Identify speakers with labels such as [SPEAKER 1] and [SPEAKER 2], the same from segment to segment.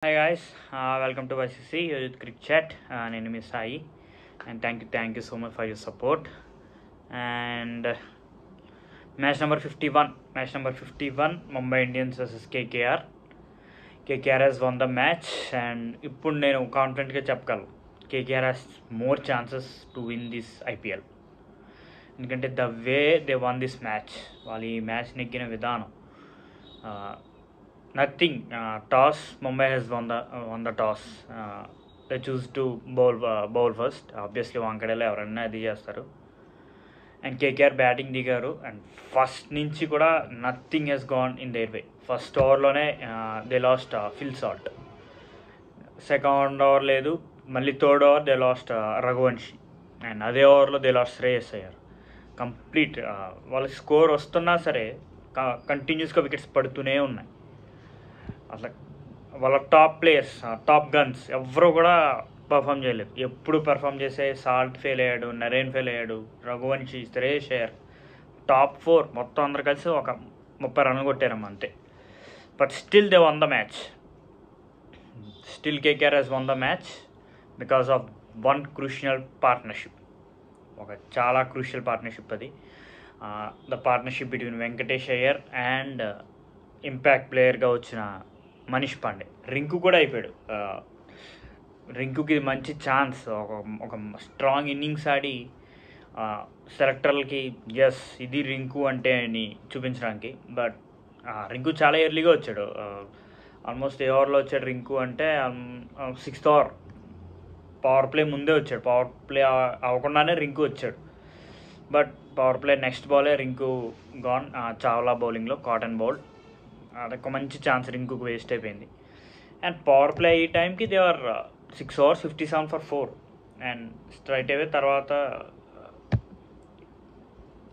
[SPEAKER 1] Hi guys, welcome to YCC Youth Cricket Chat. Name is Sai, and thank you so much for your support. And match number 51, Mumbai Indians versus KKR. KKR has won the match, and ఇప్పుడు నేను కాన్ఫిడెంట్గా చెప్పగలను KKR has more chances to win this IPL. ఎందుకంటే the way they one this match, వాళ్ళు ఈ match నెగ్గిన విధానం, nothing. Toss, Mumbai has won the toss. They choose to bowl first. Obviously వాంకడేలో ఎవరన్నా అది చేస్తారు. అండ్ కేకేఆర్ బ్యాటింగ్ దిగారు, and first నుంచి కూడా nothing has gone in their way. First ఓవర్లోనే they lost Phil Salt, second over లేదు, మళ్ళీ third over they lost Raghuvanshi, and అదే ఓవర్లో దే లాస్ట్ శ్రేయస్ అయ్యారు. కంప్లీట్ వాళ్ళకి స్కోర్ వస్తున్నా సరే కంటిన్యూస్గా వికెట్స్ పడుతూనే ఉన్నాయి. అట్లా వాళ్ళ టాప్ ప్లేయర్స్, టాప్ గన్స్ ఎవరు కూడా పర్ఫామ్ చేయలేదు. ఎప్పుడు పర్ఫామ్ చేసే సాల్ట్ ఫెయిల్ అయ్యాడు, నరేన్ ఫెయిల్ అయ్యాడు, రఘువంశీ, శ్రేయస్ అయ్యార్, టాప్ 4 మొత్తం అందరు కలిసి ఒక 30 రన్లు కొట్టారమ్మ అంతే. But still they won the match. Still KKR has won the match because of one crucial partnership. ఒక చాలా క్రూషియల్ పార్ట్నర్షిప్ అది. The partnership between Venkatesh Iyer and impact ప్లేయర్గా వచ్చిన మనీష్ పాండే. రింకు కూడా అయిపోయాడు. రింకుకి మంచి ఛాన్స్, ఒక స్ట్రాంగ్ ఇన్నింగ్స్ ఆడి సెలెక్టర్లకి ఎస్ ఇది రింకు అంటే అని చూపించడానికి. బట్ రింకు చాలా ఎర్లీగా వచ్చాడు. ఆల్మోస్ట్ ఏ ఓవర్లో వచ్చాడు రింకు అంటే 6th ఓవర్, పవర్ ప్లే ముందే వచ్చాడు. పవర్ ప్లే అవ్వకుండానే రింకు వచ్చాడు. బట్ పవర్ ప్లే నెక్స్ట్ బాలే రింకు గాన్. చావ్లా బౌలింగ్లో కాటన్ బౌల్డ్. అదొక మంచి ఛాన్స్ రింకుకు వేస్ట్ అయిపోయింది. అండ్ పవర్ ప్లే ఈ టైంకి they are 6 overs 57 for 4. And straight away తర్వాత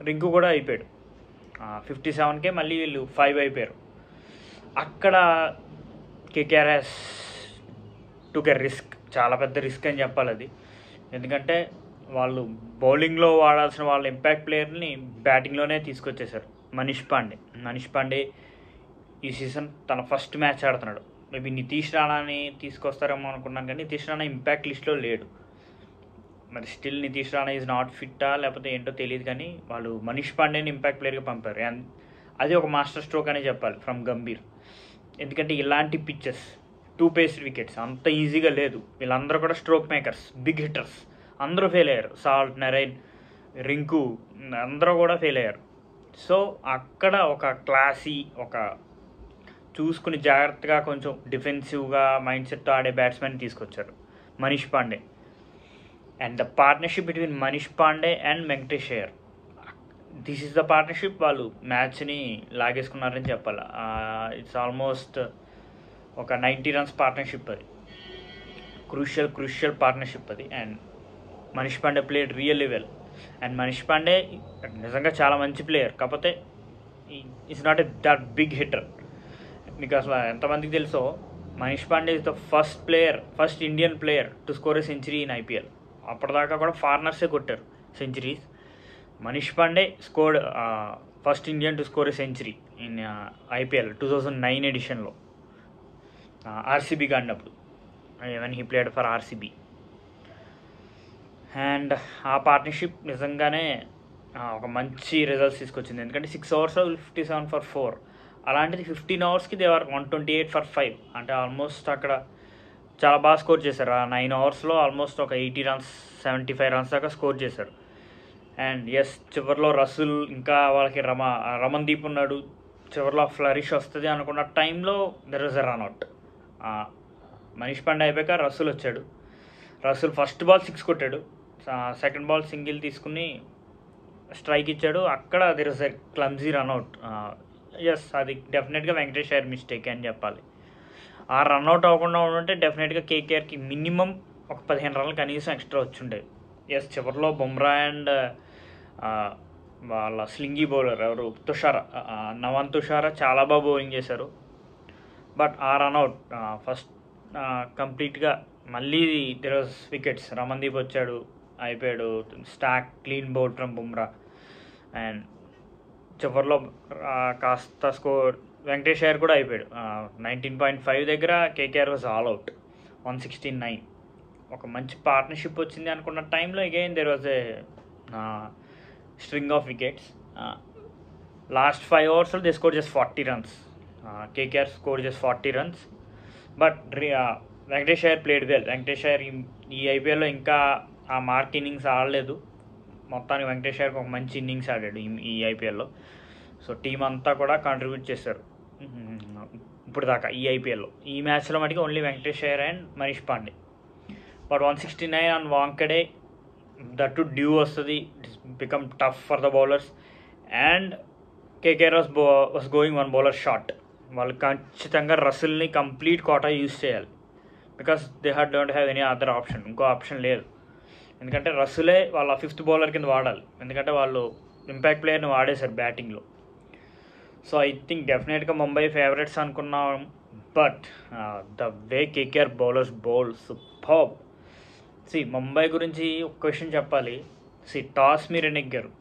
[SPEAKER 1] రింకు కూడా అయిపోయాడు. 57కే మళ్ళీ వీళ్ళు 5 అయిపోయారు. అక్కడ KKR has took a risk, చాలా పెద్ద రిస్క్ అని చెప్పాలి అది. ఎందుకంటే వాళ్ళు బౌలింగ్లో వాడాల్సిన వాళ్ళ ఇంపాక్ట్ ప్లేయర్ని బ్యాటింగ్లోనే తీసుకొచ్చేసారు. మనీష్ పాండే ఈ సీజన్ తన ఫస్ట్ మ్యాచ్ ఆడుతున్నాడు. మేబీ నితీష్ రాణాని తీసుకొస్తారేమో అనుకున్నాను, కానీ నితీష్ రాణా ఇంపాక్ట్ లిస్ట్లో లేడు. మరి still Nitish Rana is not ఫిట్టా లేకపోతే ఏంటో తెలియదు, కానీ వాళ్ళు మనీష్ పాండేని ఇంపాక్ట్ ప్లేయర్గా పంపారు. అండ్ అది ఒక మాస్టర్ స్ట్రోక్ అనే చెప్పాలి ఫ్రమ్ గంభీర్. ఎందుకంటే ఇలాంటి పిచ్చెస్ 2 పేస్డ్ వికెట్స్ అంత ఈజీగా లేదు. వీళ్ళందరూ కూడా స్ట్రోక్ మేకర్స్, బిగ్ హిట్టర్స్, అందరూ ఫెయిల్ అయ్యారు. సాల్ట్, నరైన్, రింకు అందరూ కూడా ఫెయిల్ అయ్యారు. సో అక్కడ ఒక క్లాసీ, ఒక చూసుకుని జాగ్రత్తగా కొంచెం డిఫెన్సివ్గా మైండ్ సెట్తో ఆడే బ్యాట్స్మెన్ తీసుకొచ్చారు, Manish Pandey. And the partnership between Manish Pandey and Venkatesh Iyer, this is the partnership. వాళ్ళు మ్యాచ్ని లాగేసుకున్నారని చెప్పాలి. ఇట్స్ ఆల్మోస్ట్ ఒక 90 runs పార్ట్నర్షిప్ అది. క్రూషియల్ పార్ట్నర్షిప్ అది. And Manish Pandey played really well. And Manish Pandey నిజంగా చాలా మంచి ప్లేయర్, కాకపోతే is not a that big hitter. మీకు అసలు ఎంతమందికి తెలుసో, Manish Pandey is the first Indian player to score a century in IPL. అప్పటిదాకా కూడా ఫారినర్సే కొట్టారు centuries. Manish Pandey scored first Indian to score a century in IPL 2009 ఎడిషన్లో, ఆర్సీబీకి ఆడినప్పుడు, when he played for RCB. And ఆ partnership నిజంగానే ఒక మంచి రిజల్ట్స్ తీసుకొచ్చింది. ఎందుకంటే 6 overs 57 for 4. అలాంటిది 15 overs దే ఆర్ 128 for 5. అంటే ఆల్మోస్ట్ అక్కడ చాలా బాగా స్కోర్ చేశారు. ఆ 9 overs ఆల్మోస్ట్ ఒక 80 runs 75 runs దాకా స్కోర్ చేశారు. అండ్ ఎస్, చివరిలో రసూల్, ఇంకా వాళ్ళకి రమన్దీప్ ఉన్నాడు. చివరిలో ఫ్లరిష్ వస్తుంది అనుకున్న టైంలో there is a run out. Manish Pandey అయిపోయాక రసూల్ వచ్చాడు. రసూల్ ఫస్ట్ బాల్ 6 కొట్టాడు, సెకండ్ బాల్ సింగిల్ తీసుకుని స్ట్రైక్ ఇచ్చాడు. అక్కడ there is a clumsy run out. Yes, అది డెఫినెట్గా వెంకటేష్ అయ్యర్ మిస్టేక్ అని చెప్పాలి. ఆ రన్అట్ అవ్వకుండా ఉంటే డెఫినెట్గా కేకేఆర్కి మినిమం ఒక 15 runs కనీసం ఎక్స్ట్రా వచ్చి ఉండేది. ఎస్, చివరిలో బుమ్రా అండ్ వాళ్ళ స్లింగీ బౌలర్ ఎవరు, నవన్ తుషారా చాలా బాగా బౌలింగ్ చేశారు. బట్ ఆ రన్అట్ ఫస్ట్ కంప్లీట్గా మళ్ళీ దెర్ వాజ్ వికెట్స్. రమన్దీప్ వచ్చాడు, అయిపోయాడు. Stock clean bowled from Bumrah. And చివరిలో కాస్త వెంకటేష్ అయ్యర్ కూడా అయిపోయాడు. 19.5 దగ్గర కేకేఆర్ వాజ్ ఆల్ అవుట్ 169. ఒక మంచి పార్ట్నర్షిప్ వచ్చింది అనుకున్న టైంలో again there was a string of wickets. Last 5 ఓవర్స్లో the score just 40 runs. KKR score just 40 runs. But Venkatesh Iyer played well. Venkatesh Iyer ఈ ఐపీఎల్లో ఇంకా ఆ మార్క్ ఇన్నింగ్స్ ఆడలేదు. మొత్తానికి వెంకటేష్ అయ్యర్కి ఒక మంచి ఇన్నింగ్స్ ఆడాడు ఈ ఐపీఎల్లో. సో టీం అంతా కూడా కాంట్రిబ్యూట్ చేశారు ఇప్పుడు దాకా ఈ ఐపీఎల్లో. ఈ మ్యాచ్లో మటుకు only Venkatesh Iyer and Manish Pandey. But 169 on Wankhede, that too dew వస్తుంది. It's become tough for the bowlers. And KKR was going 1 bowler short. వాళ్ళు ఖచ్చితంగా రసుల్ని కంప్లీట్ కోటా యూజ్ చేయాలి. Because they don't have any other option. ఇంకో ఆప్షన్ లేదు. ఎందుకంటే రసులే వాళ్ళ 5th bowler కింద వాడాలి. ఎందుకంటే వాళ్ళు ఇంపాక్ట్ ప్లేయర్ని వాడేశారు బ్యాటింగ్లో. సో ఐ థింక్ డెఫినెట్గా ముంబై ఫేవరెట్స్ అనుకున్నాం. But the way KKR bowlers bowl superb. Mumbai గురించి ఒక క్వశ్చన్ చెప్పాలి. టాస్ మీరు నెగ్గారు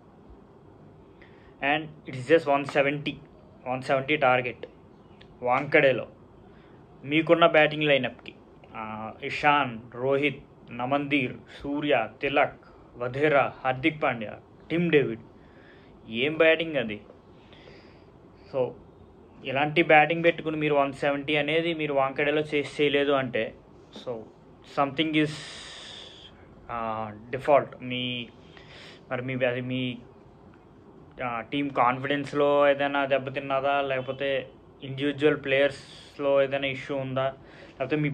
[SPEAKER 1] అండ్ ఇట్స్ జస్ట్ 170 టార్గెట్ వాంకడేలో. మీకున్న బ్యాటింగ్ లైనప్కి ఇషాన్, రోహిత్, నమందీర్, సూర్య, తిలక్, వధేరా, హార్దిక్ పాండ్యా, టిమ్ డేవిడ్, ఏం బ్యాటింగ్ అది. సో ఇలాంటి బ్యాటింగ్ పెట్టుకుని మీరు 170 అనేది మీరు వాంకడేలో చేయలేదు అంటే సో సంథింగ్ ఈజ్ డిఫాల్ట్. అది మీ టీమ్ కాన్ఫిడెన్స్లో ఏదైనా దెబ్బతిన్నదా, లేకపోతే ఇండివిజువల్ ప్లేయర్స్లో ఏదైనా ఇష్యూ ఉందా, లేకపోతే మీ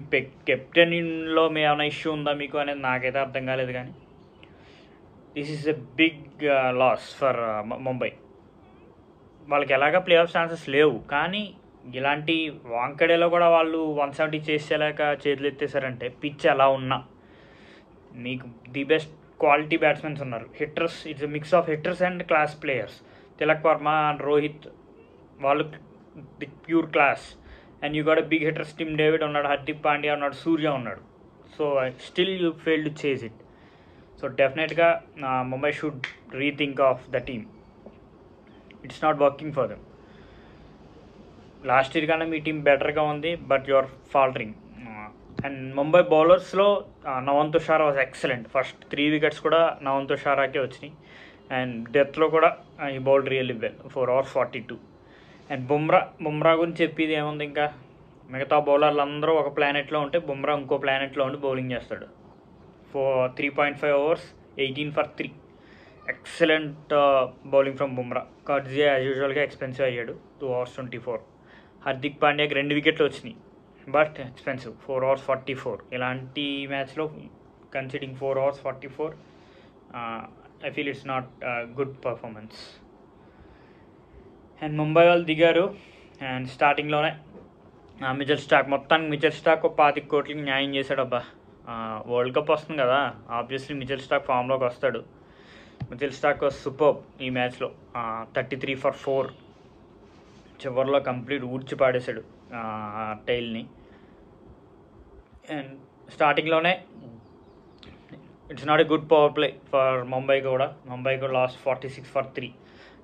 [SPEAKER 1] కెప్టెన్లో ఏమైనా ఇష్యూ ఉందా మీకు అనేది నాకైతే అర్థం కాలేదు. కానీ this is a big loss for Mumbai. వాళ్ళకి ఎలాగ ప్లే ఆఫ్ ఛాన్సెస్ లేవు, కానీ ఇలాంటి వాంకడేలో కూడా వాళ్ళు 170 చేసేలాక చేతులు ఎత్తేసారంటే పిచ్ ఎలా ఉన్నా మీకు ది బెస్ట్ క్వాలిటీ బ్యాట్స్మెన్స్ ఉన్నారు. Hitters, it's mix of hitters and class players. Tilak Varma and Rohit వాళ్ళు the pure class. And you got a big hitters, Tim David ఉన్నాడు, హార్దిక్ పాండ్యా ఉన్నాడు, సూర్య ఉన్నాడు. So still you fail to chase it. So డెఫినెట్గా Mumbai should rethink of the team. It's not working for them. Last year కన్నా మీ team బెటర్గా ఉంది, but you are ఫాల్టరింగ్. And Mumbai బౌలర్స్లో Nuwan Thushara was excellent. First 3 wickets కూడా నవన్ తుషారాకే వచ్చినాయి. అండ్ డెత్లో కూడా ఈ bowled really well 4 overs 42. And Bumrah గురించి చెప్పేది ఏముంది, ఇంకా మిగతా బౌలర్లు అందరూ ఒక ప్లానెట్లో ఉంటే బుమ్రా ఇంకో ప్లానెట్లో ఉండి బౌలింగ్ చేస్తాడు. 3.5 overs 18 for 3. Excellent bowling from Bumrah. Coetzee as యూజువల్గా ఎక్స్పెన్సివ్ అయ్యాడు 2 overs 24. హార్దిక్ పాండ్యాకి 2 wickets వచ్చినాయి, బట్ ఎక్స్పెన్సివ్ 4 overs 44. ఇలాంటి మ్యాచ్లో considering 4 overs 44, I feel it's not good performance. And Mumbai వాళ్ళు దిగారు. అండ్ స్టార్టింగ్లోనే మిచెల్ స్టార్క్ 25 కోట్లకి న్యాయం చేశాడు. అబ్బా, వరల్డ్ కప్ వస్తుంది కదా, ఆబ్వియస్లీ మిచెల్ స్టార్క్ ఫామ్లోకి వస్తాడు. మిచెల్ స్టార్క్ సూపర్ ఈ మ్యాచ్లో. 33 for 4. చివరిలో కంప్లీట్ ఊడ్చి పాడేశాడు టైల్ని. అండ్ స్టార్టింగ్లోనే it's not a good power play for Mumbai కూడా last 46 for 3.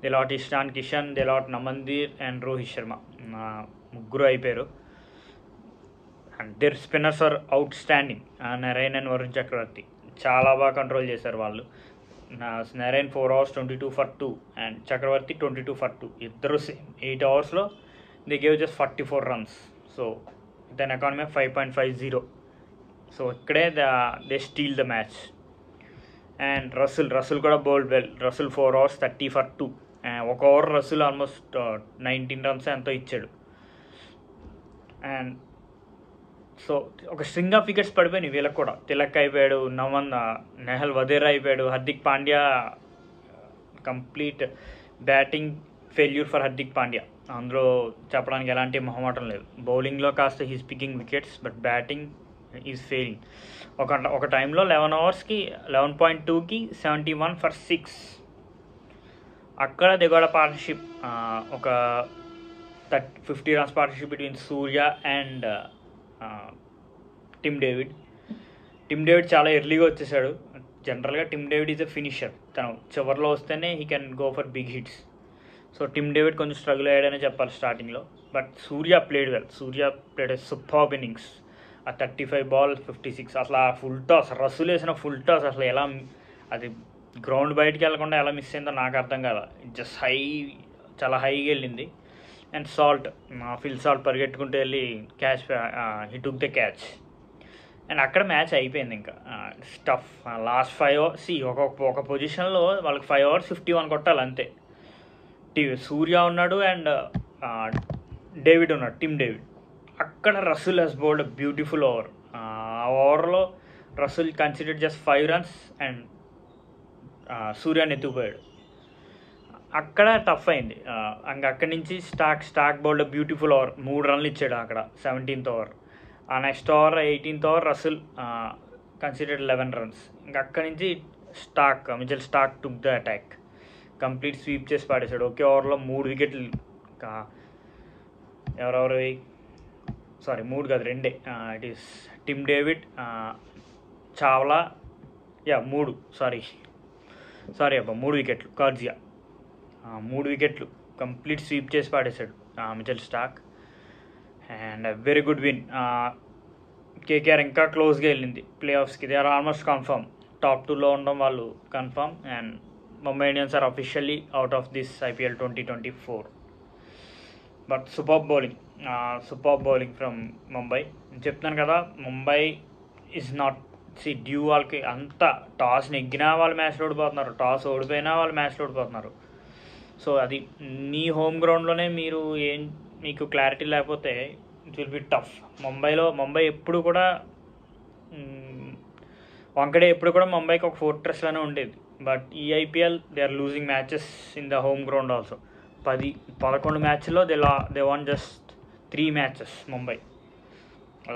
[SPEAKER 1] They lot Ishan Kishan, they lot Naman Dhir and Rohit Sharma. 3 అయిపోయారు. And there spinners are out standing. Narine and Varun చక్రవర్తి చాలా బాగా కంట్రోల్ చేశారు వాళ్ళు. Narine 4 overs 22 for 2 and Chakravarthi 22 for 2. ఇద్దరు 8 oversలో they gave just 44 runs. So then economy 5.50. So ఇక్కడే they steal the match. And Russell కూడా bowled well. Russell 4 overs 30 for 2. 1 over Russell almost 19 runs ఎంతో ఇచ్చాడు. And so ఒక string of wickets పడిపోయినాయి వీళ్ళకి కూడా. తిలక్ అయిపోయాడు, నెహల్ వధేరా అయిపోయాడు, Hardik Pandya complete batting failure for Hardik Pandya. అందులో చెప్పడానికి ఎలాంటి మొహమాటం లేదు. బౌలింగ్లో కాస్త he's picking wickets, but batting is failing. ఒక టైంలో 11 ఓవర్స్కి 11.2కి 71 for 6. అక్కడ దిగోడ పార్ట్నర్షిప్, ఒక 50 runs partnership between Surya and Tim David చాలా ఎర్లీగా వచ్చేసాడు. జనరల్గా Tim David is a finisher. తను చివరిలో వస్తేనే he can go for big hits. So Tim David కొంచెం స్ట్రగుల్ అయ్యాడనే చెప్పాలి స్టార్టింగ్లో. But Surya played well. Surya played superb innings. ఆ 35 బాల్ 56 అసలు ఆ ఫుల్ టాస్, రసూల్ వేసిన ఫుల్ టాస్ అసలు ఎలా అది గ్రౌండ్ బయటికి వెళ్ళకుండా ఎలా మిస్ అయిందో నాకు అర్థం కాదు. జస్ట్ చాలా హైగా వెళ్ళింది. అండ్ ఫిల్ సాల్ట్ పరిగెట్టుకుంటూ వెళ్ళి catch, he took the catch. And అక్కడ మ్యాచ్ అయిపోయింది. ఇంకా స్టఫ్ లాస్ట్ 5 ఓవర్స్ ఒక పొజిషన్లో వాళ్ళకి 5 overs 51 కొట్టాలి అంతే. సూర్య ఉన్నాడు అండ్ డేవిడ్ ఉన్నాడు, టిమ్ డేవిడ్. అక్కడ Russell he's bowled beautiful over. ఆ ఓవర్లో Russell considered just 5 runs and సూర్యాని ఎత్తుకుపోయాడు. అక్కడ టఫ్ అయింది. అక్కడి నుంచి Starc bowled beautiful over, 3 runs ఇచ్చాడు అక్కడ 17th over. ఆ next over 18th over Russell considered 11 runs. ఇంకా అక్కడి నుంచి Mitchell Starc took the attack, complete sweep చేసి పాడేశాడు. ఒకే ఓవర్లో 3 wickets. ఎవరెవరు, సారీ 3 కాదు 2, it is Tim David, Chawla, 3 3 wickets. కార్జియా 3 wickets కంప్లీట్ స్వీప్ చేసి పాడేశాడు Mitchell Starc. And very good win. KKR ఇంకా క్లోజ్గా వెళ్ళింది ప్లే ఆఫ్స్కి. They are almost confirm, top 2లో ఉండడం వాళ్ళు confirm. And Mumbai Indians are officially out of this IPL 2024. But super bowling from Mumbai. చెప్తున్నాను కదా, ముంబై ఈజ్ నాట్ డ్యూ. వాళ్ళకి అంత టాస్ నెగ్గినా వాళ్ళు మ్యాచ్లో ఓడిపోతున్నారు, టాస్ ఓడిపోయినా వాళ్ళు మ్యాచ్లో ఓడిపోతున్నారు. సో అది నీ హోమ్ గ్రౌండ్లోనే మీకు క్లారిటీ లేకపోతే it will be tough. Mumbai ఎప్పుడు కూడా వంకడే ఎప్పుడు కూడా ముంబైకి ఒక ఫోర్ట్రెస్లోనే ఉండేది. బట్ ఈ IPL they are losing matches in the home ground also. 11 మ్యాచ్లో they won just 3 matches Mumbai.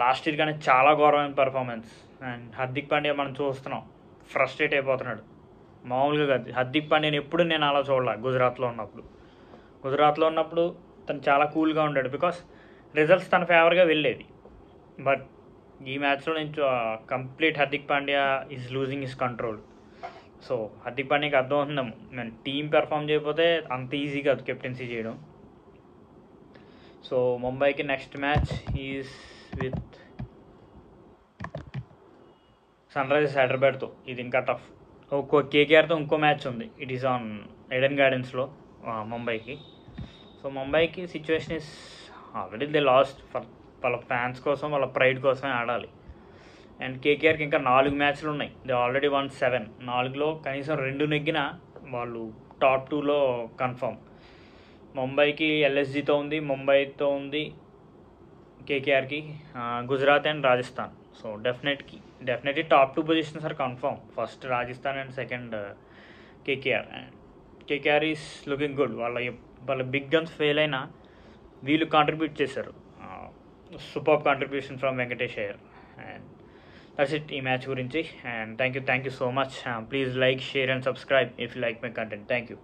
[SPEAKER 1] Last year కానీ చాలా ఘోరమైన పర్ఫార్మెన్స్. అండ్ హార్దిక్ పాండ్యా మనం చూస్తున్నాం, ఫ్రస్ట్రేట్ అయిపోతున్నాడు మామూలుగా కాదు. హార్దిక్ పాండ్యాని ఎప్పుడు నేను అలా చూడాల. గుజరాత్లో ఉన్నప్పుడు తను చాలా కూల్గా ఉండాడు, బికాస్ రిజల్ట్స్ తన ఫేవర్గా వెళ్ళేది. బట్ ఈ మ్యాచ్లో నేను complete Hardik Pandya is losing his control. So Hardik పాండ్యాకి అర్థమవుతుందాము, నేను టీం పెర్ఫామ్ చేయకపోతే అంత ఈజీ కాదు కెప్టెన్సీ చేయడం. సో ముంబైకి next match is with Sunrisers హైదరాబాద్తో. ఇది ఇంకా టఫ్. కేకేఆర్తో ఇంకో మ్యాచ్ ఉంది, ఇట్ ఈస్ ఆన్ ఎడెన్ గార్డెన్స్లో ముంబైకి. సో ముంబైకి situation is already they last. వాళ్ళ ఫ్యాన్స్ కోసం, వాళ్ళ ప్రైడ్ కోసమే ఆడాలి. అండ్ కేకేఆర్కి ఇంకా 4 matches ఉన్నాయి. They already one 7. 4లో కనీసం 2 నెగ్గినా వాళ్ళు టాప్ 2లో కన్ఫర్మ్. ముంబైకి LSGతో ఉంది, ముంబైతో ఉంది, కేకేఆర్కి Gujarat and Rajasthan. So definitely top 2 positions are confirm. First Rajasthan and second KKR. And KKR is looking good. వాళ్ళ బిగ్ గన్స్ ఫెయిల్ అయినా వీళ్ళు కాంట్రిబ్యూట్ చేశారు. Super contribution from Venkatesh Iyer. And that's it ఈ మ్యాచ్ గురించి. And thank you so much. Please like, share and subscribe if you like my content. Thank you.